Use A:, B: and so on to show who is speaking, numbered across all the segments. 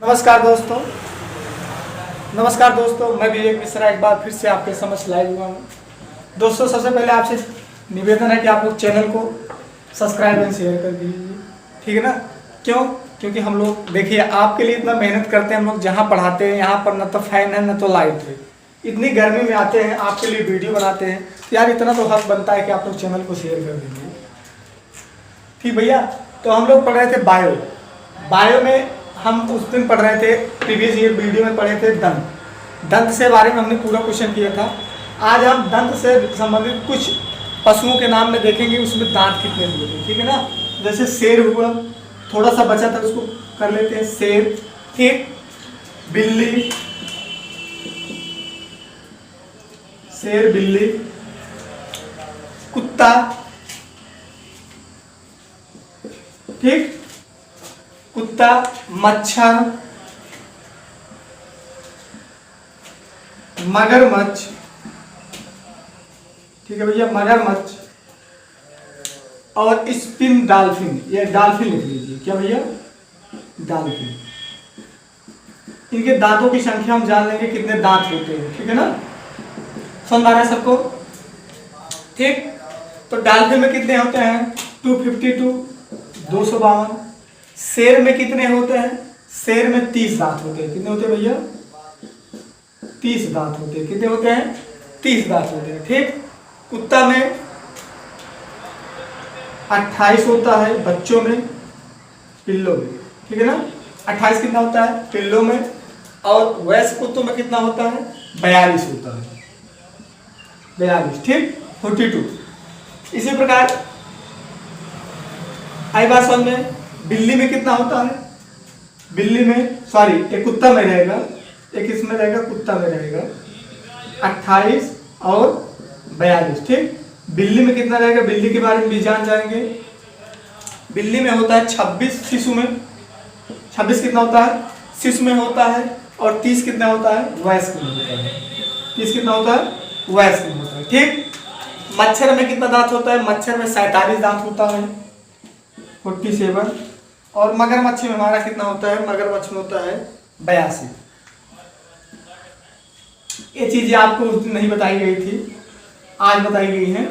A: नमस्कार दोस्तों। मैं विवेक मिश्रा एक बार फिर से आपके समक्ष लाइव हुआ हूँ। दोस्तों, सबसे पहले आपसे निवेदन है कि आप लोग चैनल को सब्सक्राइब एंड शेयर कर दीजिए, ठीक है ना। क्योंकि हम लोग देखिए आपके लिए इतना मेहनत करते हैं। हम लोग जहाँ पढ़ाते हैं यहाँ पर न तो फैन है न तो लाइट है, इतनी गर्मी में आते हैं आपके लिए वीडियो बनाते हैं, तो यार इतना तो हक बनता है कि आप लोग चैनल को शेयर कर दीजिए, ठीक भैया। तो हम लोग पढ़ रहे थे बायो में हम उस दिन पढ़ रहे थे, प्रीवियस ईयर वीडियो में पढ़े थे दंत से बारे में हमने पूरा क्वेश्चन किया था। आज हम दंत से संबंधित कुछ पशुओं के नाम में देखेंगे, उसमें दांत कितने हुए थे, ठीक है ना। जैसे शेर हुआ, थोड़ा सा बचा था उसको कर लेते हैं। शेर, ठीक। बिल्ली, शेर, बिल्ली, कुत्ता, ठीक, कुत्ता, मच्छर, मगरमच्छ, ठीक है भैया, मगरमच्छ और स्पिन डॉल्फिन। ये डॉल्फिन लिख लीजिए, क्या भैया, डॉल्फिन। इनके दांतों की संख्या हम जान लेंगे कितने दांत होते हैं, ठीक है ना। समझ आ रहा है सबको, ठीक। तो डॉल्फिन में कितने होते हैं, 252, 252। शेर में कितने होते हैं, शेर में 30 दांत होते हैं। कितने होते हैं भैया, 30 दांत होते हैं। कितने होते हैं, 30 दांत होते हैं, ठीक। कुत्ता में 28 होता है बच्चों में, पिल्लों में, ठीक है ना। 28 कितना होता है पिल्लों में, और वयस्क कुत्तों में कितना होता है, 42 होता है, 42, ठीक, 42। इसी प्रकार आई बात समझ में, बिल्ली में कितना होता है, बिल्ली में सॉरी एक कुत्ता में रहेगा, एक इसमें रहेगा, कुत्ता में रहेगा 28 और 42, ठीक। बिल्ली में कितना रहेगा, बिल्ली के बारे में भी जान जाएंगे। बिल्ली में होता है 26, शिशु में 26 कितना होता है, शिशु में होता है, और 30 कितना होता है, वयस्क में होता है। 30 कितना होता है, वयस्क में होता है, ठीक। मच्छर में कितना दांत होता है, मच्छर में 47 दांत होता है, 47। और मगरमच्छ में हमारा कितना होता है, मगरमच्छ में होता है 82। ये चीजें आपको उस दिन नहीं बताई गई थी, आज बताई गई हैं।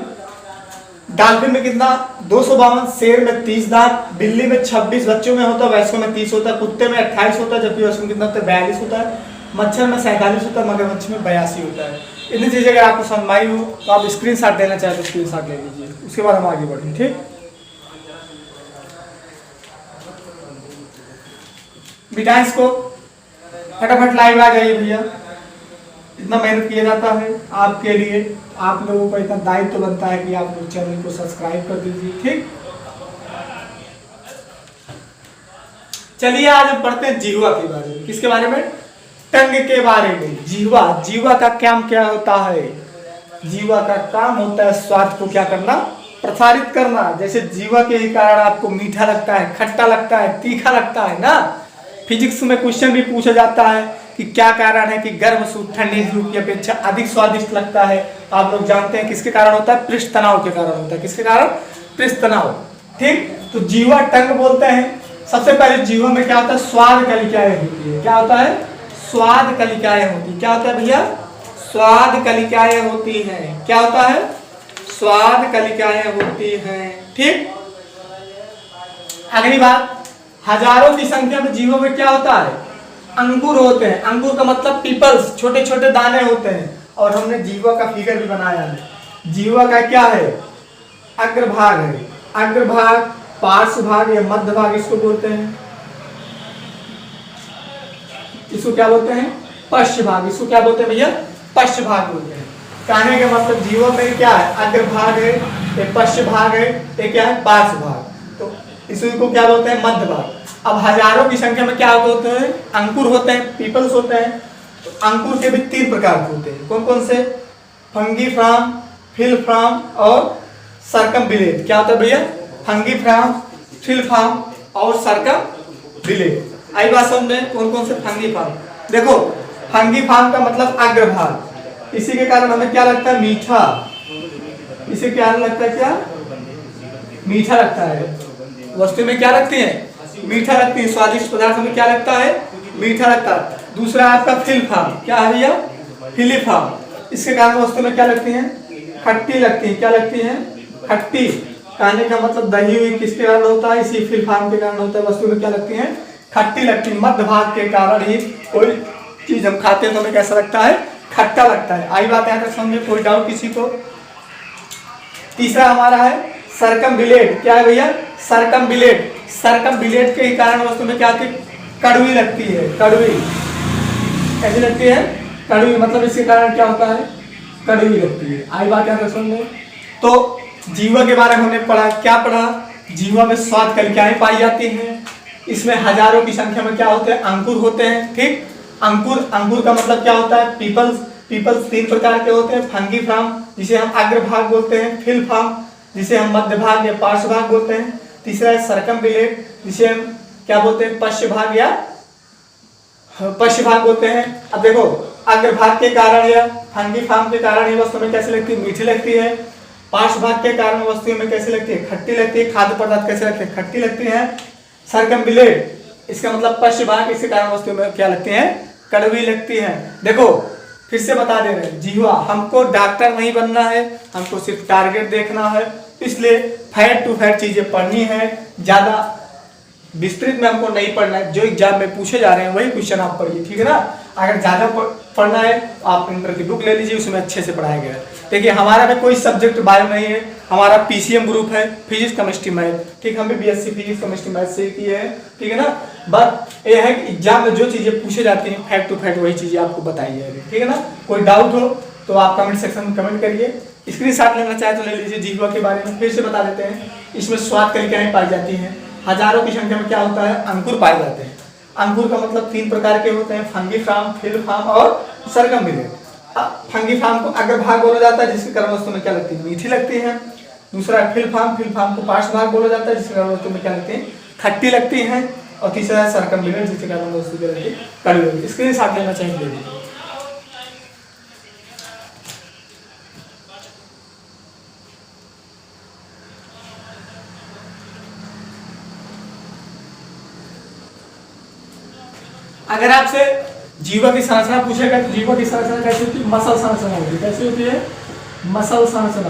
A: डॉल्फिन में कितना, 252। शेर में 30 दांत, बिल्ली में 26, बच्चों में होता है, वयस्कों में 30 होता है, कुत्ते में 28 होता है, जबकि वयस्कों में कितना होता है, 42 होता है, मच्छर में 47 होता है, मगरमच्छ में 82 होता है। इतनी चीजें अगर आपको समझ आई हो तो आप स्क्रीनशॉट लेना चाहे तो स्क्रीनशॉट ले लीजिए, उसके बाद हम आगे बढ़ें, ठीक। बिटाइंस को फटाफट लाइव आ जाइए भैया, इतना मेहनत किया जाता है आपके लिए, आप लोगों का इतना दायित्व तो बनता है कि आप लोग चैनल को सब्सक्राइब कर दीजिए, ठीक। चलिए आज हम पढ़ते हैं जिह्वा के बारे में। किसके बारे में, टंग के बारे में। जिह्वा का काम क्या होता है, जिह्वा का काम होता है स्वाद को क्या करना, प्रसारित करना। जैसे जिह्वा के ही कारण आपको मीठा लगता है, खट्टा लगता है, तीखा लगता है ना। फिजिक्स में क्वेश्चन भी पूछा जाता है कि क्या कारण है कि गर्म सूप ठंडी सूप की अपेक्षा अधिक स्वादिष्ट लगता है। आप लोग जानते हैं किसके कारण होता है, पृष्ठ तनाव के कारण होता है। किसके कारण, पृष्ठ तनाव, ठीक। तो जिह्वा टंग बोलते हैं। सबसे पहले जिह्वा में क्या होता है, स्वाद कलिकाएं होती है। क्या होता है, स्वाद कलिकाएं होती है। क्या होता है भैया, स्वाद कलिकाएं होती हैं। क्या होता है, स्वाद कलिकाएं होती हैं, ठीक। अगली बात, हजारों की संख्या में जीवों में क्या होता है, अंकुर होते हैं। अंकुर का मतलब पीपल्स, छोटे छोटे दाने होते हैं। और हमने जीवा का फिगर भी बनाया है। जीवा का क्या है, अग्रभाग है, अग्रभाग, पार्श्व भाग या मध्य भाग इसको बोलते हैं। इसको क्या बोलते हैं, पश्च भाग। इसको क्या बोलते हैं भैया, पश्च भाग बोलते हैं। कहने का मतलब जीवा में क्या है, अग्रभाग है, एक पश्च भाग है, एक क्या है, पार्श्व भाग। तो इसको क्या बोलते हैं, मध्य भाग। अब हजारों की संख्या में क्या होते हैं, अंकुर होते हैं, पीपल्स होते हैं। तो अंकुर के भी 3 प्रकार के होते हैं। कौन कौन से, फंगीफ्राम, फिलफ्राम और सर्कमबिलेट। क्या होता है भैया, फंगीफ्राम, फिलफ्राम और सर्कमबिलेट। आई बात समझ में, कौन कौन से फंगीफ्राम। देखो फंगीफ्राम का मतलब अग्रभाग, इसी के कारण हमें क्या लगता है, मीठा। इसे क्या लगता है, क्या मीठा लगता है। वस्तु में क्या लगती है, मीठा लगती है। स्वादिष्ट पदार्थ में क्या लगता है, मीठा लगता है। दूसरा है आपका फिलफार्म, क्या है भैया? फिलिफार्म। इसके कारण वस्तु में क्या लगती हैं? खट्टी लगती है। क्या लगती है? खट्टी। कहने का मतलब दही हुई किसके कारण होता है? इसी फिलफार्म के कारण होता है। वस्तु में क्या लगती है? खट्टी लगती है। मध्य भाग के कारण ही कोई चीज हम खाते हैं तो हमें कैसा लगता है? खट्टा लगता है। आई बात यहाँ तक समझ में? कोई डाउट किसी को? तीसरा हमारा है सर्कमबिलेट। क्या है भैया? सर्कमबिलेट। सर्कमबिलेट के कारण वस्तु में क्या आती है? कड़वी लगती है। कड़वी कैसी लगती है? कड़वी। मतलब इसके कारण क्या होता है? कड़वी लगती है। आई बात यहाँ तक समझ में? तो जीवा के बारे में हमने पढ़ा। क्या पढ़ा? जीवा में स्वाद कलिकाएं पाई जाती हैं। इसमें हजारों की संख्या में क्या होते हैं? अंकुर होते हैं। ठीक, अंकुर। अंकुर का मतलब क्या होता है? पीपल्स। पीपल्स 3 प्रकार के होते हैं। फंगीफॉर्म जिसे हम अग्रभाग बोलते हैं, फिलफॉर्म जिसे हम मध्य भाग या पार्श्व भाग बोलते हैं, तीसरा है सर्कमबिलेट जिसे हम क्या बोलते हैं? पश्च भाग या पश्च भाग बोलते हैं। अब देखो, अग्रभाग के कारण या फंगीफॉर्म के कारण ये वस्तु में कैसी लगती है? मीठी लगती है। पार्श्व भाग के कारण वस्तुओं में कैसी लगती है? खट्टी लगती है। खाद्य पदार्थ कैसे लगते हैं? खट्टी लगती है। सर्कमबिलेट इसका मतलब पश्च भाग, इसके कारण वस्तुओं में क्या लगती है? कड़वी लगती है। देखो फिर से बता दे रहे हैं, जीवा हमको डॉक्टर नहीं बनना है, हमको सिर्फ टारगेट देखना है। इसलिए फैट टू फैट चीजें पढ़नी है, ज्यादा विस्तृत में हमको नहीं पढ़ना है। जो एग्जाम में पूछे जा रहे हैं वही क्वेश्चन आप पढ़िए, ठीक है ना। अगर ज्यादा पढ़ना है तो आप इंटर की बुक ले लीजिए, उसमें अच्छे से पढ़ाया गया है। देखिए हमारा में कोई सब्जेक्ट बायो नहीं है, हमारा पीसीएम ग्रुप है, फिजिक्स केमिस्ट्री मैथ। ठीक, हम भी बीएससी फिजिक्स केमिस्ट्री मैथ से किए हैं, ठीक है ना। बट ये है कि एग्जाम में जो चीजें पूछे जाती हैं फैक्ट टू फैक्ट वही चीजें आपको बताई जाएगी, ठीक है ना। कोई डाउट हो तो आप कमेंट सेक्शन में कमेंट करिए। स्क्रीनशॉट लेना चाहे तो ले लीजिए। जीवा के बारे में फिर से बता देते हैं। इसमें स्वाद कलिकाएं पाई जाती हैं। हजारों की संख्या में क्या होता है? अंकुर पाए जाते हैं। अंकुर का मतलब 3 प्रकार के होते हैं, फंगीफॉर्म, फिलफॉर्म और सर्कमबिलेट। फंगीफॉर्म को अग्रभाग बोला जाता है जिसके कारण वस्तु में क्या लगती है? मीठी लगती है। दूसरा फिलफॉर्म, फिलफॉर्म को पार्श्व भाग बोला जाता है जिसके कारण वस्तु में क्या लगती है? खट्टी लगती है। और तीसरा है सर्कमबिलेट जिसके कारण वस्तु क्या लगती है? कड़वी लगती है। स्क्रीनशॉट लेना चाहिए ले लीजिए। अगर आपसे जीवा की संरचना पूछेगा तो जीवा की संरचना कैसी होती है? मसल संरचना होती है। कैसी होती है? मसल संरचना।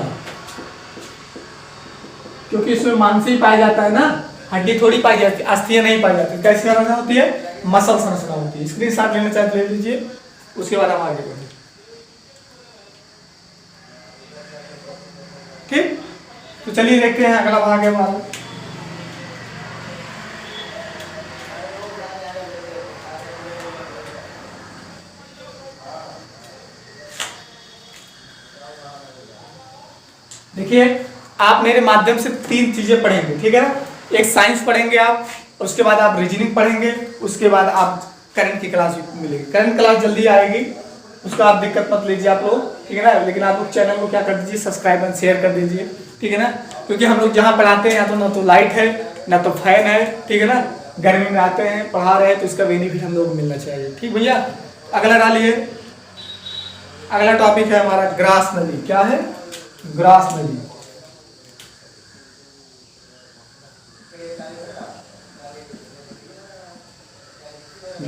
A: क्योंकि इसमें मांस ही पाया जाता है ना, हड्डी थोड़ी पाई जाती है, अस्थियां नहीं पाई जाती। कैसी संरचना होती है? मसल संरचना होती है। स्क्रीनशॉट लेना चाहे तो ले लीजिए, उसके बाद हम आगे बढ़ेंगे। ठीक, तो चलिए देखते हैं अगला भाग है हमारा। देखिए आप मेरे माध्यम से 3 चीजें पढ़ेंगे, ठीक है ना। एक साइंस पढ़ेंगे आप, उसके बाद आप रीजनिंग पढ़ेंगे, उसके बाद आप करंट की क्लास मिलेगी। करंट क्लास जल्दी आएगी, उसका आप दिक्कत मत लीजिए आप लोग, ठीक है ना। लेकिन आप लोग चैनल को क्या कर दीजिए? सब्सक्राइब एंड शेयर कर दीजिए, ठीक है ना। क्योंकि हम लोग जहाँ पढ़ाते हैं ना तो लाइट है ना तो फैन है, ठीक है ना। गर्मी में आते हैं पढ़ा रहे हैं तो इसका बेनिफिट हम लोग को मिलना चाहिए, ठीक भैया। अगला डालिए। अगला टॉपिक है हमारा ग्रास नली। क्या है? ग्रास नली।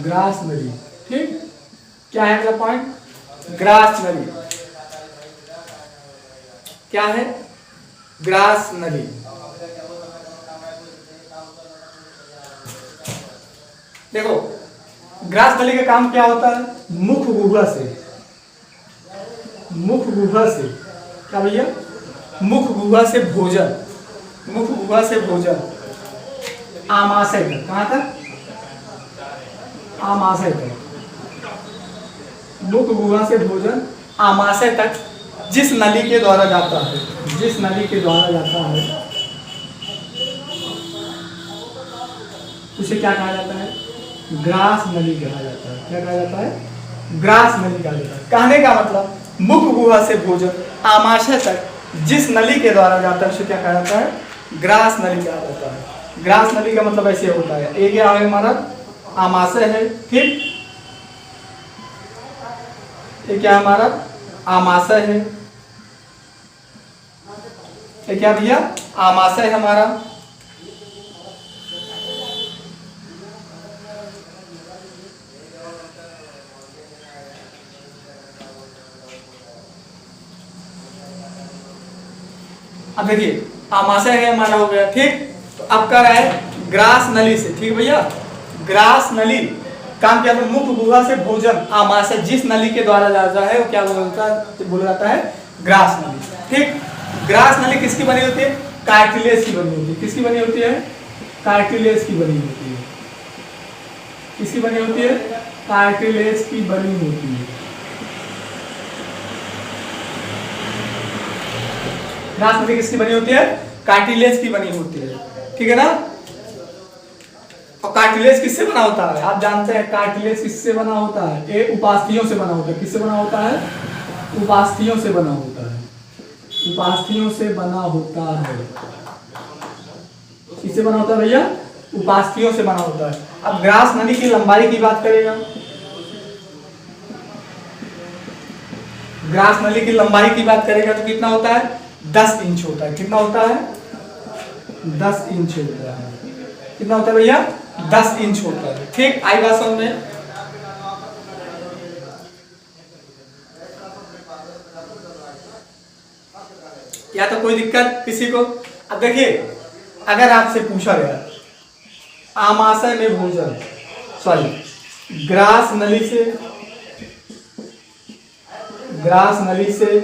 A: ग्रास नली, ठीक। क्या है अगला पॉइंट? ग्रास नली। क्या है? ग्रास नली। देखो ग्रास नली का काम क्या होता है? मुख गुहा से, मुख गुहा से क्या भैया? मुख गुहा से भोजन, मुख गुहा से भोजन आमाशय तक। कहां तक? आमाशय तक। मुख गुहा से भोजन आमाशय तक जिस नली के द्वारा जाता है, जिस नली के द्वारा जाता है उसे क्या कहा जाता है? ग्रास नली कहा जाता है। क्या कहा जाता है? ग्रास नली कहा जाता है। कहने का मतलब मुख गुहा से भोजन आमाशय तक जिस नली के द्वारा जाता है उसे क्या कहा जाता है? ग्रास नली कहा जाता है। ग्रास नली का मतलब ऐसे होता है, एक क्या है हमारा? आमाशय है, ठीक। ये क्या हमारा? आमाशय है। ये क्या भैया? आमाशय है हमारा। अब देखिए आमाशय है हमारा हो गया, ठीक। तो अब कर रहा है ग्रास नली से, ठीक भैया। ग्रास नली काम क्या है, मुख गुहा से भोजन आमाशय जिस नली के द्वारा जाता है वो क्या बोला जाता है, ग्रास नली, ठीक। ग्रास नली किसकी बनी होती है, कार्टिलेज की बनी होती है। किसकी बनी होती है, कार्टिलेज की बनी होती है। किसकी बनी होती है, कार्टिलेज की बनी होती है। ग्रास नली किसकी बनी होती है, कार्टिलेज की बनी होती है, ठीक है ना। और कार्टिलेज किससे बना होता है, आप जानते हैं कार्टिलेज किससे बना होता है, ये उपास्थियों से बना होता है। किससे बना होता है, उपास्थियों से बना होता है। उपास्थियों से बना होता है। किससे बना होता है भैया, उपास्थियों से बना होता है। अब ग्रास नली की लंबाई की बात करेगा, ग्रास नली की लंबाई की बात करेगा तो कितना होता है, 10 इंच होता है। कितना होता है, 10 इंच होता है। कितना होता है भैया, 10 इंच होता है, ठीक। आई बात समझ में। या तो कोई दिक्कत किसी को। अब देखिए अगर आपसे पूछा गया आमाशय में भोजन, सॉरी ग्रास नली से, ग्रास नली से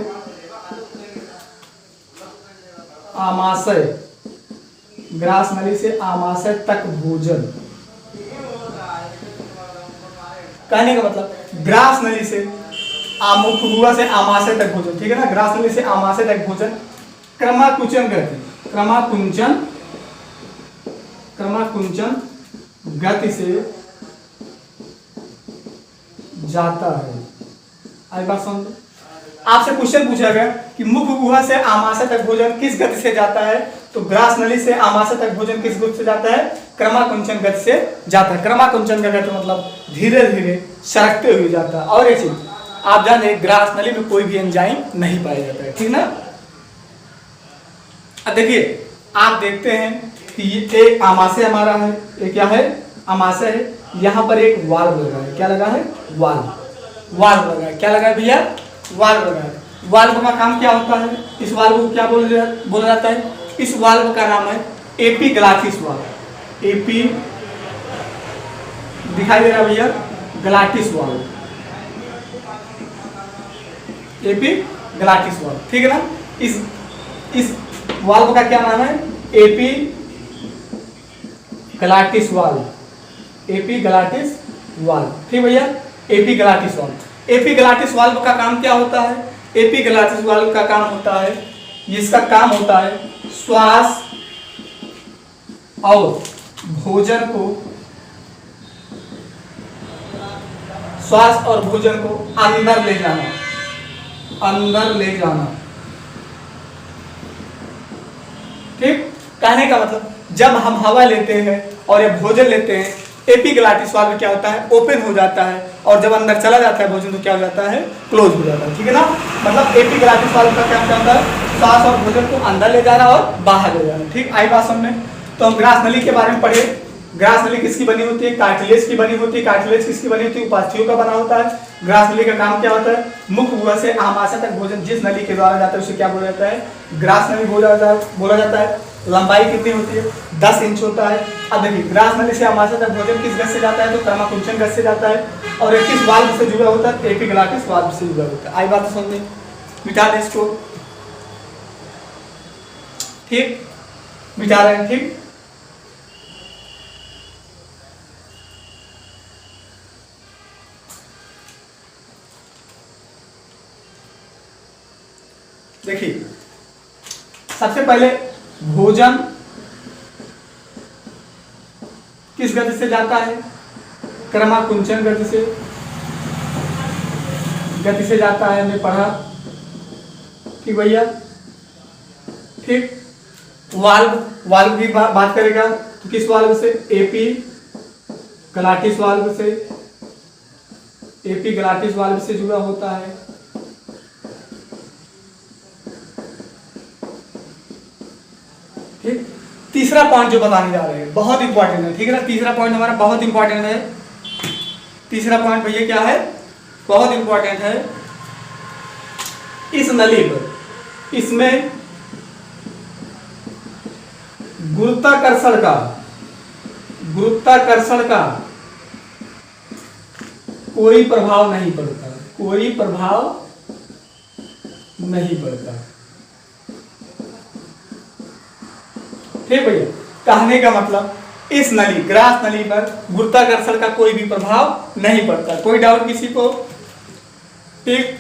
A: आमाशय, ग्रास नली से आमाशय तक भोजन, कहने का मतलब ग्रास नली से मुख गुहा से आमाशय तक भोजन, ठीक है ना। ग्रास नली से आमाशय तक भोजन क्रमाकुंचन गति, क्रमाकुंचन, क्रमाकुंचन गति से जाता है। आई बात समझ। आपसे क्वेश्चन पूछा गया कि मुख गुहा से आमाशय तक भोजन किस गति से जाता है, तो ग्रास नली से आमाशय तक भोजन किस गति से जाता है, क्रमाकुंचन गति से जाता है। क्रमाकुंचन का गति मतलब धीरे धीरे सरकते हुए जाता है। और एक चीज आप जाने, ग्रास नली में कोई भी एंजाइम नहीं पाया जाता है, ठीक ना। अब देखिए आप देखते हैं कि ये एक आमाशय हमारा है, ये क्या है, आमाशय है। यहाँ पर एक वाल्व लगा है, क्या लगा है, वाल्व, वाल्व लगा है। क्या लगा है भैया, वाल्व लगा है। वाल्व का काम क्या होता है, इस वाल्व को क्या बोला जाता है, इस वाल्व का नाम है एपिग्लाटिस वाल्व। एपी दिखाई दे रहा है भैया, ग्लाटिस वाल्व, एपिग्लाटिस वाल्व, ठीक है ना। इस वाल्व का क्या नाम है, एपिग्लाटिस वाल्व, एपिग्लाटिस वाल्व, ठीक भैया। एपिग्लाटिस वाल्व, एपिग्लाटिस वाल्व का काम क्या होता है, एपिग्लाटिस वाल्व का काम होता है, इसका काम होता है श्वास और भोजन को, श्वास और भोजन को अंदर ले जाना, अंदर ले जाना, ठीक। कहने का मतलब जब हम हवा लेते हैं और ये भोजन लेते हैं, एपिग्लाटिस वाल्व क्या होता है, ओपन हो जाता है, और जब अंदर चला जाता है भोजन तो क्या हो जाता है, क्लोज हो जाता है, ठीक है ना। मतलब एपिग्लाटिस वाल्व का काम क्या होता है, श्वास और भोजन को अंदर ले जाना और बाहर ले जाना, ठीक। आई बात समझ में। तो हम ग्रास नली के बारे में पढ़े। ग्रास नली किसकी बनी होती है, कार्टिलेज की बनी होती है। कार्टिलेज किसकी बनी होती है, उपास्थियों का बना होता है। ग्रास नली का काम क्या होता है, मुख गुहा से आमाशय तक भोजन जिस नली के द्वारा जाता है उसे क्या बोला जाता है, ग्रास नली बोला जाता है। लंबाई कितनी होती है, 10 इंच होता है। अब देखिए ग्रास नली से आमाशय तक भोजन किस गति से जाता है, तो क्रमाकुंचन गति से जाता है, और एक किस वाल्व से जुड़ा होता है, एपिग्लाटिस वाल्व से जुड़ा होता है। आई बात समझ में, मिटा दें इसको, ठीक, मिटा रहे हैं, ठीक। देखिए सबसे पहले भोजन किस गति से जाता है, क्रमाकुंचन गति से जाता है, हमने पढ़ा, ठीक भैया, ठीक। वाल्व की बात करेगा तो किस वाल्व से, एपिग्लाटिस वाल्व से, एपिग्लाटिस वाल्व से जुड़ा होता है, ठीक। तीसरा पॉइंट जो बताने जा रहे हैं बहुत इंपॉर्टेंट है, ठीक है ना। तीसरा पॉइंट हमारा बहुत इंपॉर्टेंट है। तीसरा पॉइंट भैया क्या है, बहुत इंपॉर्टेंट है। इस नली पर, इसमें गुरुत्वाकर्षण का कोई प्रभाव नहीं पड़ता, कोई प्रभाव नहीं पड़ता। ठीक भैया, कहने का मतलब इस नली, ग्रास नली पर गुरुत्वाकर्षण का कोई भी प्रभाव नहीं पड़ता। कोई डाउट किसी को? ठीक,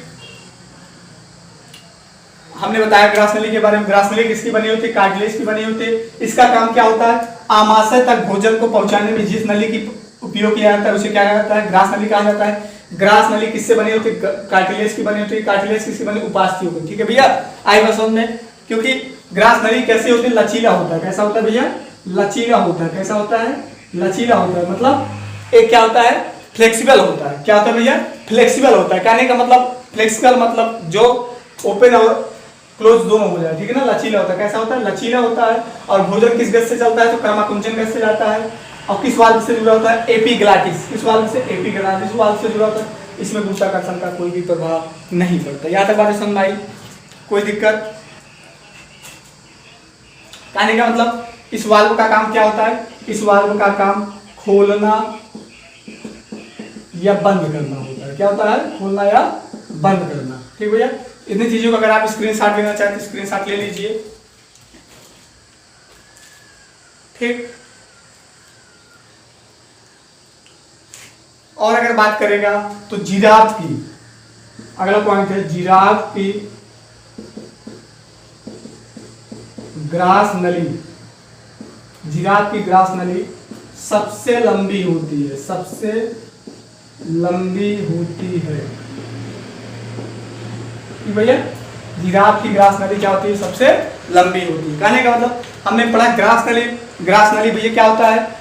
A: हमने बताया ग्रास नली के बारे में। ग्रास नली किसकी बनी होती है? कार्टिलेज की बनी होती है। इसका काम क्या होता है? आमाशय तक भोजन को पहुंचाने में जिस नली की उपयोग किया जाता है उसे क्या जाता है? ग्रास नली कहा जाता है। ग्रास नली किससे बनी होती है? कार्टिलेज की बनी होती है। कार्टिलेज किसकी बनी? उपास्थि होती है। ठीक है भैया, आई बस में, क्योंकि ग्रास नली कैसे होती है? लचीला होता है। कैसा होता है भैया? लचीला होता है। कैसा होता है? लचीला होता है। मतलब एक क्या होता है? फ्लेक्सिबल होता है। क्या होता है भैया? फ्लेक्सिबल होता है। कहने का मतलब फ्लेक्सिबल मतलब जो ओपन और क्लोज दोनों हो जाए। ठीक है ना, लचीला होता है। कैसा होता है? लचीला होता है। और भोजन किस गैस से चलता है? तो कर्माकुंचन गैस से जाता है। और किस वाल्व से जुड़ा होता है? एपिग्लाटिस। किस वाल्व से? एपिग्लाटिस वाल्व से जुड़ा होता है। इसमें गुरुत्वाकर्षण का कोई भी प्रभाव नहीं पड़ता। यहाँ तक बात समझ आई? कोई दिक्कत? कहने का मतलब इस वाल्व का काम क्या होता है? इस वाल्व का काम खोलना या बंद करना होता है। क्या होता है? खोलना या बंद करना। ठीक भैया, इतनी चीजों का अगर आप स्क्रीनशॉट लेना चाहते हैं स्क्रीनशॉट ले लीजिए। ठीक, और अगर बात करेगा तो जिराफ की, अगला पॉइंट है जिराफ की ग्रास नली। जिराफ की ग्रास नली सबसे लंबी होती है, सबसे लंबी होती है। भैया, जिराफ की ग्रास नली क्या होती है? सबसे लंबी होती है। कहने का मतलब हमने पढ़ा ग्रास नली। ग्रास नली भैया क्या होता है?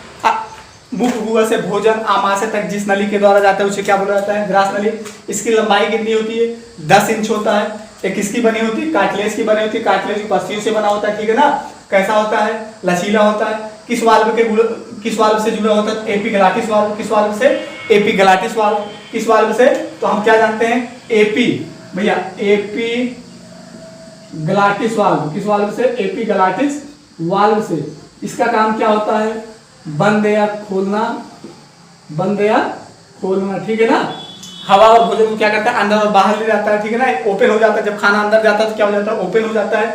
A: मुख गुहा से भोजन आमाशय तक जिस नली के द्वारा जाता है उसे क्या बोला जाता है? ग्रास नली। इसकी लंबाई कितनी होती है? 10 इंच होता है। एक किसकी बनी होती है? कार्टिलेज की बनी होती है। कार्टिलेज उपास्थि से बना होता है। ठीक है ना, कैसा होता है? लचीला होता है। किस वाल्व से जुड़ा होता है? एपिग्लाटिस वाल्व। किस वाल्व से? एपिग्लाटिस वाल्व। किस वाल्व से? तो हम क्या जानते हैं? एपी भैया, एपिग्लाटिस वाल्व। किस वाल्व से? एपिग्लाटिस वाल्व से। इसका काम क्या होता है? बंद या खोलना, बंद या खोलना। ठीक है ना, हवा और भोजन को क्या करता है? अंदर और बाहर ले जाता है। ठीक है ना, ओपन हो जाता है। जब खाना अंदर जाता है तो क्या हो जाता है? ओपन हो जाता है।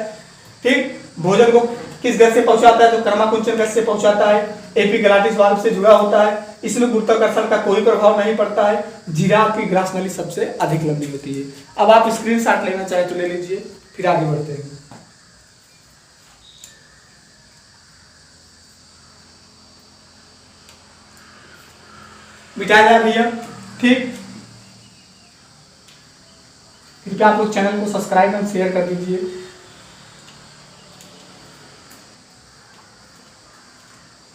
A: ठीक, भोजन को किस गैस से पहुंचाता है? तो कर्माकुंचन गैस से पहुंचाता है। एपिग्लाटिस वाल्व से जुड़ा होता है। इसमें गुरुत्वाकर्षण का कोई प्रभाव नहीं पड़ता है। जिराफ की ग्रास नली सबसे अधिक लंबी होती है। अब आप स्क्रीनशॉट लेना चाहे तो ले लीजिए, फिर आगे बढ़ते हैं। मिटाया जाए भैया। ठीक, कृपया आप लोग चैनल को सब्सक्राइब एंड शेयर कर दीजिए।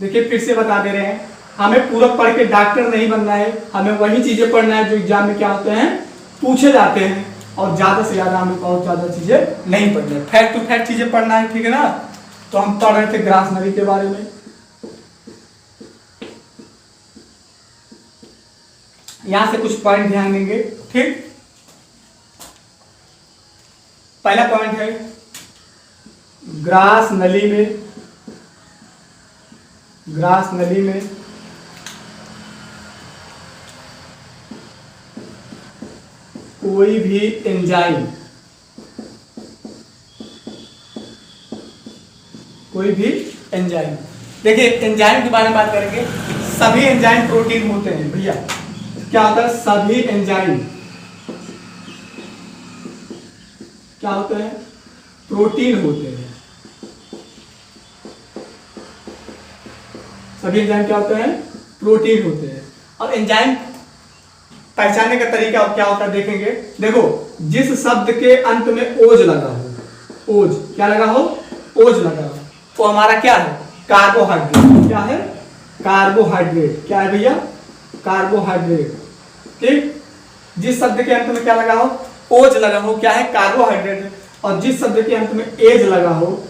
A: देखिए, फिर से बता दे रहे हैं, हमें पूरा पढ़ के डॉक्टर नहीं बनना है। हमें वही चीजें पढ़ना है जो एग्जाम में क्या होते हैं? पूछे जाते हैं। और ज्यादा से ज्यादा हमें बहुत ज्यादा चीजें नहीं पढ़ना है, फैक्ट टू फैक्ट चीजें पढ़ना है। ठीक है ना, तो हम पढ़ रहे थे ग्रास नली के बारे में। यहां से कुछ पॉइंट ध्यान देंगे। ठीक, पहला पॉइंट है ग्रास नली में, ग्रास नली में कोई भी एंजाइम, कोई भी एंजाइम, देखिए एंजाइम के बारे में बात करेंगे। सभी एंजाइम प्रोटीन होते हैं भैया। क्या होता है? सभी एंजाइम क्या होते हैं? प्रोटीन होते हैं। सभी एंजाइम क्या होते हैं? प्रोटीन होते हैं। और एंजाइम पहचानने का तरीका क्या होता है देखेंगे। देखो, जिस शब्द के अंत में ओज लगा हो, ओज क्या लगा हो? ओज लगा हो, वो हमारा क्या है? कार्बोहाइड्रेट। क्या है? कार्बोहाइड्रेट। क्या है भैया? कार्बोहाइड्रेट। ठीक, जिस शब्द के अंत में क्या लगा हो? ओज लगा हो, क्या है? कार्बोहाइड्रेट। और जिस शब्द के अंत में एज लगा हो,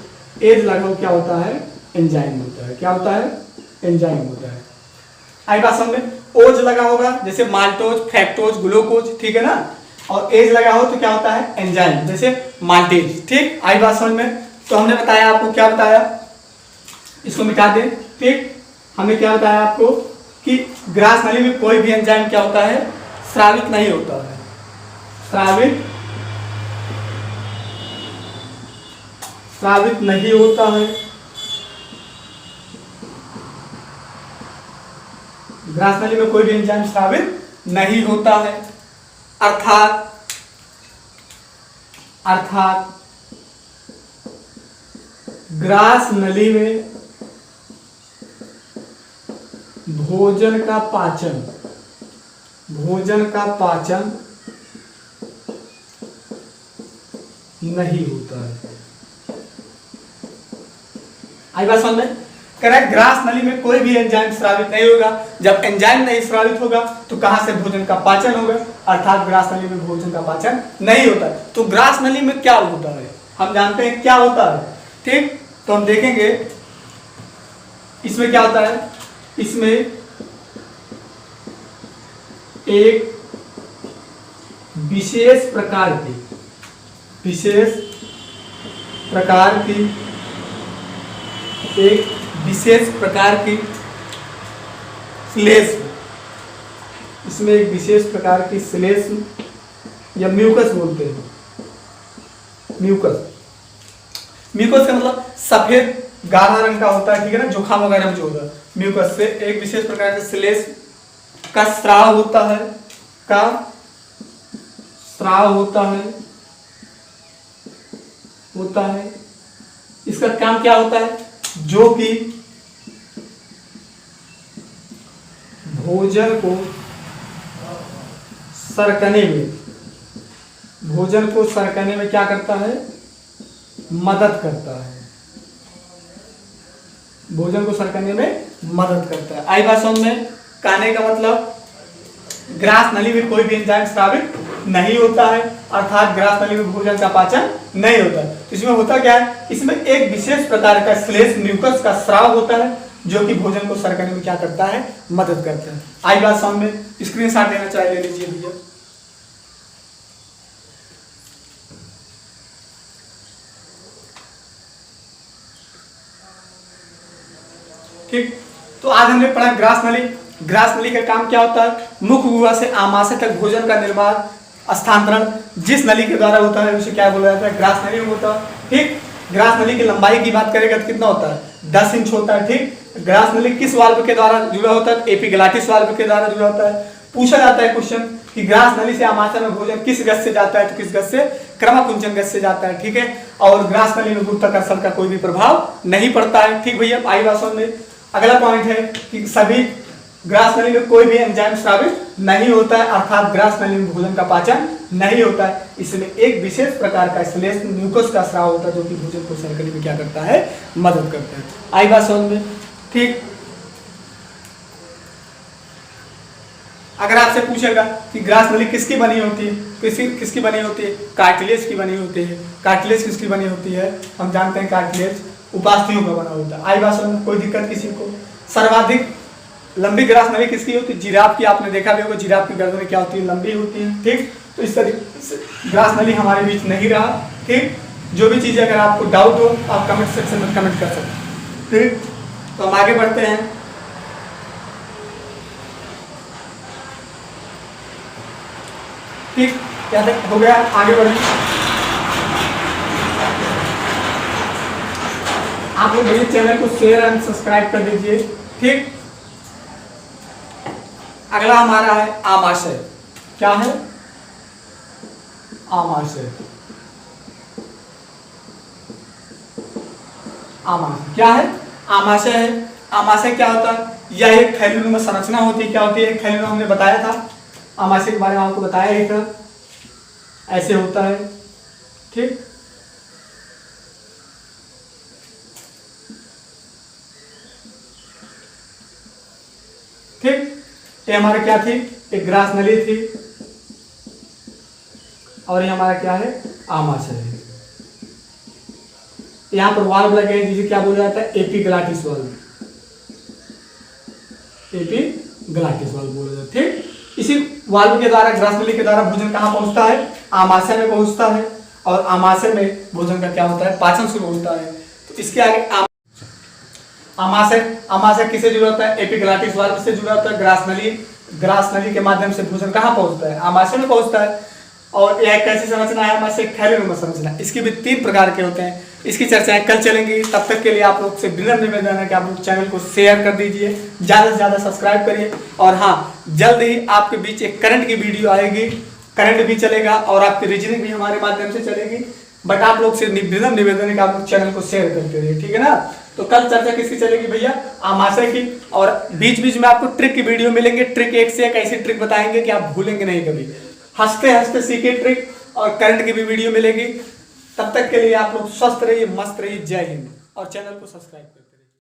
A: एज लगा हो, क्या होता है? एंजाइम होता है। क्या होता है? एंजाइम होता है। आई बात समझ में? ओज लगा होगा जैसे माल्टोज, फ्रैक्टोज, ग्लूकोज। ठीक है ना, और एज लगा हो तो क्या होता है? एंजाइम, जैसे माल्टेज। ठीक, आई बात समझ में? तो हमने बताया आपको, क्या बताया? इसको मिटा दें। ठीक, हमने क्या बताया आपको कि ग्रास नली में कोई भी एंजाइम क्या होता है, स्रावित नहीं होता है। स्रावित नहीं होता है। ग्रास नली में कोई भी एंजाइम स्रावित नहीं होता है। अर्थात ग्रास नली में भोजन का पाचन नहीं होता है। आई बात समझ में? करेक्ट, ग्रास नली में कोई भी एंजाइम स्रावित नहीं होगा। जब एंजाइम नहीं स्रावित होगा तो कहां से भोजन का पाचन होगा, अर्थात ग्रास नली में भोजन का पाचन नहीं होता है। तो ग्रास नली में क्या होता है, हम जानते हैं क्या होता है। ठीक, तो हम देखेंगे इसमें क्या होता है। इसमें एक विशेष प्रकार की श्लेष्म, इसमें एक विशेष प्रकार की श्लेष्म या म्यूकस बोलते हैं। म्यूकस का मतलब सफेद गाढ़ा रंग का होता है, ठीक है ना, जुखाम वगैरह में जो होता है। म्यूकस से एक विशेष प्रकार के श्लेष्म का स्राव होता है। इसका काम क्या होता है, जो कि भोजन को सरकने में क्या करता है, मदद करता है। भोजन को सरकने में मदद करता है। आई बात समझ में? कहने का मतलब ग्रास नली में कोई भी एंजाइम स्रावित नहीं होता है, अर्थात ग्रास नली में भोजन का पाचन नहीं होता है। तो इसमें होता क्या है, इसमें एक विशेष प्रकार का श्लेष्म म्यूकस का स्राव होता है, जो कि भोजन को सरकने में क्या करता है, मदद करता है। आई बात समझ में? स्क्रीनशॉट लेना चाहिए, ले लीजिए भैया। ठीक, तो आज हमने पढ़ा ग्रास नली। ग्रास नली का काम क्या होता है, मुख गुहा से आमाशय तक भोजन का निर्माण स्थानांतरण जिस नली के द्वारा होता है उसे क्या बोला जाता है, ग्रास नली होता है। ठीक, ग्रास नली की लंबाई की बात करेगा तो कितना होता है, 10 इंच होता है। ठीक, ग्रास नली किस वाल्व के द्वारा जुड़ा होता है, एपिग्लाटिस वाल्व के द्वारा जुड़ा होता है। पूछा जाता है क्वेश्चन कि ग्रास नली से आमाशय में भोजन किस गज से जाता है, तो किस गज से, क्रमकुंचन गज से जाता है। ठीक है, और ग्रास नली में गुरुत्वाकर्षण का कोई भी प्रभाव नहीं पड़ता है। ठीक भैया, आई बात समझ में? अगला पॉइंट है कि सभी ग्रास नली में कोई भी एंजाइम स्रावित नहीं होता है, अर्थात ग्रास नली में भोजन का पाचन नहीं होता है। इसमें एक विशेष प्रकार का श्लेष्म म्यूकस का स्राव होता है, जो कि भोजन को सरकने में क्या करता है, मदद करता है। आई बात समझ में? ठीक, अगर आपसे पूछेगा कि ग्रास नली किसकी बनी होती है, किसकी बनी होती है, कार्टिलेज की बनी होती है। कार्टिलेज किसकी बनी होती है, हम जानते हैं कार्टिलेज उपास्थियों का बना होता है। आई बात समझ में? कोई दिक्कत किसी को? सर्वाधिक लंबी ग्रास नली किसकी होती है, जिराफ की। आपने देखा भी होगा जिराफ की गर्दन क्या होती है, लंबी होती है। ठीक, तो इस तरीके से ग्रास नली हमारे बीच नहीं रहा। ठीक, जो भी चीज़ अगर आपको डाउट हो आप कमेंट सेक्शन में कमेंट कर सकते हैं। ठीक, तो हम आगे बढ़ते हैं। ठीक, क्या हो गया, आगे बढ़िए। आप लोग मेरे चैनल को शेयर एंड सब्सक्राइब कर दीजिए। ठीक, अगला हमारा है आमाशय। क्या है, आमाशय। आमाशय क्या है, आमाशय है। आमाशय क्या होता है, यह एक थैलीनुमा संरचना होती है। क्या होती है, थैलीनुमा हमने बताया था, आमाशय के बारे में आपको बताया ही था, ऐसे होता है। ठीक, ठीक, ये हमारा क्या थी, एक ग्रास नली थी, और ये हमारा क्या है, आमाशय है। यहां पर वाल्व लगे हैं जिसे क्या बोला जाता है, एपिग्लाटिस वाल्व। एपिग्लाटिस वाल्व बोला जाता है। ठीक, इसी वाल्व के द्वारा, ग्रास नली के द्वारा भोजन कहां पहुंचता है, आमाशय में पहुंचता है, और आमाशय में भोजन का क्या होता है, पाचन शुरू होता है। तो इसके आगे आमाशय किसे जुड़ा होता है? एपिग्लॉटिस वाल्व से जुड़ा होता है। ग्रास नली के माध्यम से भोजन कहाँ पहुंचता है? आमाशय में पहुंचता है। और यह कैसी संरचना है? आमाशय थैलेरोमा संरचना। इसके भी 3 प्रकार के होते हैं। इसकी चर्चाएं कल चलेंगी। तब तक के लिए आप लोग से विनम्र निवेदन है कि आप लोग चैनल को शेयर कर दीजिए, ज़्यादा से ज़्यादा सब्सक्राइब करिए। और हाँ, जल्द ही आपके बीच एक करंट की वीडियो आएगी, करंट भी चलेगा और आपकी रीजनिंग भी हमारे माध्यम से चलेगी। बट आप लोग से विनम्र निवेदन है कि आप लोग चैनल को शेयर करते रहिए, ठीक है ना। तो कल चर्चा किसकी चलेगी भैया? आमाशय की। और बीच बीच में आपको ट्रिक की वीडियो मिलेंगे। ट्रिक एक से एक ऐसी ट्रिक बताएंगे कि आप भूलेंगे नहीं कभी। हंसते हंसते सीखे ट्रिक। और करंट की भी वीडियो मिलेगी। तब तक के लिए आप लोग स्वस्थ रहिए, मस्त रहिए। जय हिंद। और चैनल को सब्सक्राइब करिए।